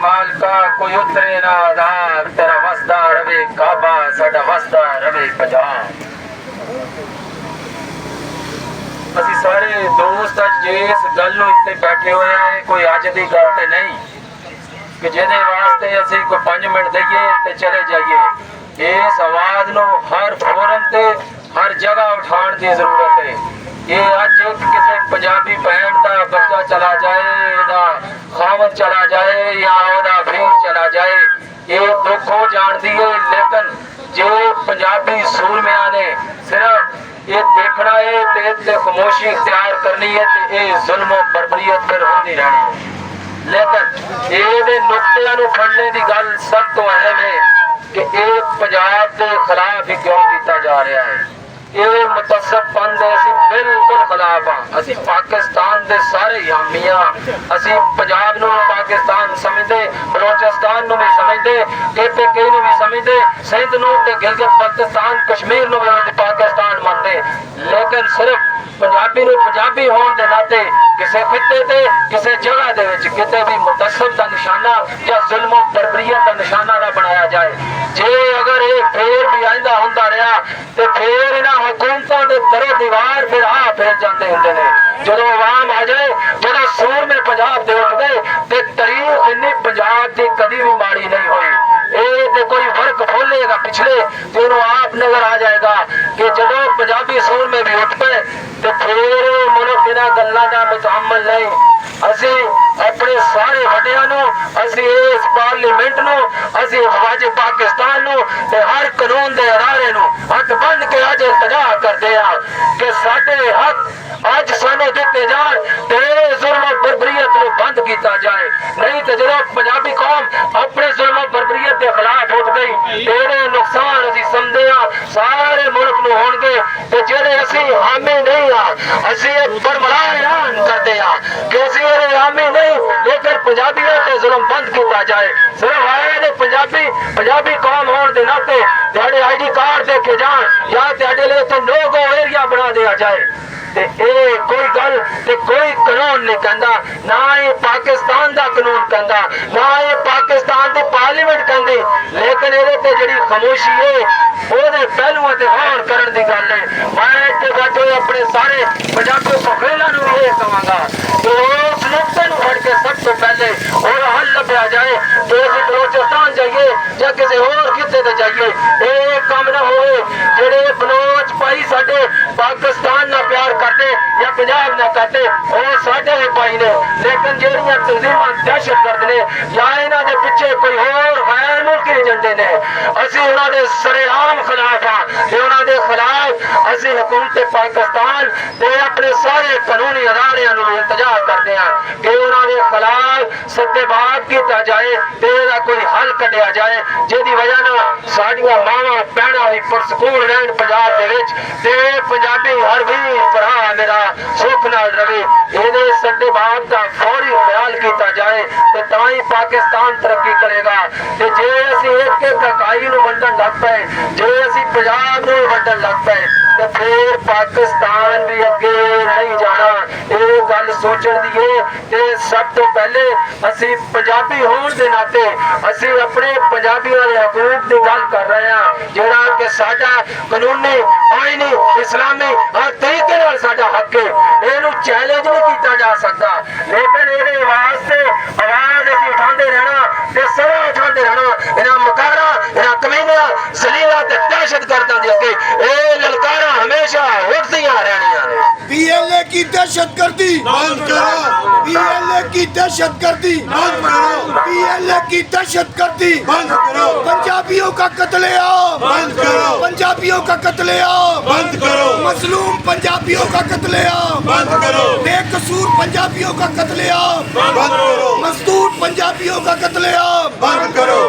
मालका कोई उतरे ना आधार तेरा वसदा रवे काबा साडा वसदा रवे पंजाब। ਅਸੀਂ ਸਾਰੇ ਦੋਸਤ ਅੱਜ ਜਿਸ ਗੱਲ ਨੂੰ ਇੱਥੇ ਬੈਠੇ ਹੋਏ ਆ ਕੋਈ ਅੱਜ ਦੀ ਗੱਲ ਤੇ ਨਹੀਂ ਕਿ ਜਿਹਦੇ ਵਾਸਤੇ ਅਸੀਂ ਕੋਈ 5 ਮਿੰਟ ਦਈਏ ਤੇ ਚਲੇ ਜਾਈਏ। ਇਸ ਆਵਾਜ਼ ਨੂੰ ਹਰ ਫੋਰਮ ਤੇ ਹਰ ਜਗ੍ਹਾ ਉਠਾਉਣ ਦੀ ਜ਼ਰੂਰਤ ਹੈ। ਇਹ ਅੱਜ ਕਿਸੇ ਪੰਜਾਬੀ ਭੈਣ ਦਾ ਬੱਚਾ ਚਲਾ ਜਾਏ, ਇਹਦਾ ਖਾਵਤ ਚਲਾ ਜਾਏ ਜਾਂ ਉਹਦਾ ਵੀਰ ਚਲਾ ਜਾਏ, ਇਹ ਦੁੱਖ ਹੋ ਜਾਣਦੀ ਹੈ। ਲੇਕਿਨ ਜੇ ਪੰਜਾਬੀ ਸੂਰਮਿਆਂ ਨੇ ਸਿਰਫ ये देखना है ते खामोशी इख्तियार करनी है तो ये जुल्म बर्बरीयत फिर होती रहनी है। लेकिन ये नुकतियां नूं फड़ने की गल सब तो अहम है कि ये पंजाब के खिलाफ ही क्यों किया जा रहा है। ये मुतसबपंद असीं बिल्कुल खिलाफ हाँ। असीं पाकिस्तान के सारे हामी हाँ। असीं पंजाब नूं पाकिस्तान समझते, बलोचिस्तान नूं भी समझते, KPK नूं भी समझते, सिंध नूं ते गिलगित बल्तिस्तान कश्मीर नूं भी पाकिस्तान मनते। लेकिन सिर्फ पंजाबी नूं पंजाबी होने के नाते किसी खिते ते किसी जगह दे विच किते भी मुतसब का निशाना या जुल्म बर्बरीयत का निशाना ना बनाया जाए। जे अगर ये फिर भी आइंदा हुंदा रहा तो फिर इन्हां हुकूमतां दे दरो दीवार फिर फिर जाते होंदे ने। जदों आवाम आ जाए, जदों सूर में पंजाब दे उठदे ते तारीख इन्नी पंजाब दी कदी भी माड़ी नहीं हुई। ये कोई वर्क खोलेगा पिछले तो इन्हों आप नजर आ जाएगा कि जदों पंजाबी सूर में भी उठ पे तो फिर मुल्क इन्हां गल्लां दा मुतहम्मल नहीं। असी अपने सारे वड्डियां नूं, असी इस पार्लीमेंट नूं, असी फौज पाकिस्तान नूं ते हर कानून दे अदारे नूं हथ बंद के अज इल्तजा करदे आ कि साडे हक अज सानू दिते जाण ते जुल्म बर्बरीयत नूं बंद कीता जाए। नहीं तो जदों पंजाबी कौम अपने जुल्म बर्बरीयत के खिलाफ उठ गई तेरे नुकसान असी समझदे आ सारे मुल्क नूं होणगे ते जेड़े असी हामी नहीं आ असी बरमला ऐलान करदे आ कि असी हामी नहीं। लेकिन पंजाबियों ते जुल्म बंद किया जाए। सिर्फ आए पंजाबी कौम होने के नाते तेरे ID कार्ड देखे जान या तेरे लिए तो नो गो एरिया बना दिया जाए। कोई गल कोई कानून नहीं कहता, ना ये पाकिस्तान का कानून कहता, ना ये पाकिस्तान की पार्लीमेंट कहती। लेकिन ये जी खामोशी है वो पहलुओं से गौर करने की गल है। मैं इतने बैठे अपने सारे पंजाबी पखेलों को ये कहूँगा कि उस नुकते फड़ के सब तो पहले और हल लभ्या जाए कि असीं बलोचिस्तान जाइए या किसी होर खिते ते जाइए। ये काम ना होए जेड़े बलोच भाई साडे पाकिस्तान ना प्यार करते या पंजाब ना करते वो साडे भी भाई ने। लेकिन जेड़ियां तंजीमां दहशतगर्द ने या इन्हां दे पिछे कोई होर गैर मुल्की एजेंडे ने असीं उन्हां दे सरेआम खिलाफ हाँ। ते उन्हां दे खिलाफ असीं हुकूमत पाकिस्तान ते अपने सारे कानूनी अदारियां नूं इल्तजा करदे हां कि उन्हां दे खिलाफ सत्तेबाद कीता जाए ते इहदा कोई हल कढिया जाए जिहदी वजह नाल साडीआं मावां भैणां भी पुरसकून रहण पंजाब दे विच ते पंजाबी हर वीर भरा मेरा सुख नाल रवे। इहदे सत्तेबाद का फौरी ख्याल किया जाए तो तां ही पाकिस्तान तरक्की करेगा। ते जे असीं एक इकाई नूं वंडण लग पए, जे असीं पंजाब नूं वंडण लग पए तो फिर पाकिस्तान भी अगे नहीं जाना। ये गल सोचण दी है कि सब तो पहले असीं पंजाबी होने के नाते असीं अपने पंजाबियों के हकूक की गल कर रहे हैं जिहड़ा कि साडा कानूनी आईनी इस्लामी हर तरीके नाल साडा हक है। इहनूं चैलेंज नहीं किया जा सकता। लेकिन इहदे वास्ते आवाज़ असीं उठाते रहना ते सदा उठाते रहना। इन्हां मकारा इन्हां कमीनियां जलीला ते दहशतगर्दां दे अगे ये ललकारा हमेशा उठदियां रहनियां ने। PLA की दहशतगर्दी बंद करो, PLA की दहशतगर्दी बंद करो, PLA की दहशतगर्दी बंद करो, पंजाबियों का कत्लेआम बंद करो, पंजाबियों का कत्लेआम बंद करो, मजलूम पंजाबियों का कत्लेआम बंद करो, बेकसूर पंजाबियों का कत्लेआम बंद करो, मजदूर पंजाबियों का कत्लेआम बंद करो।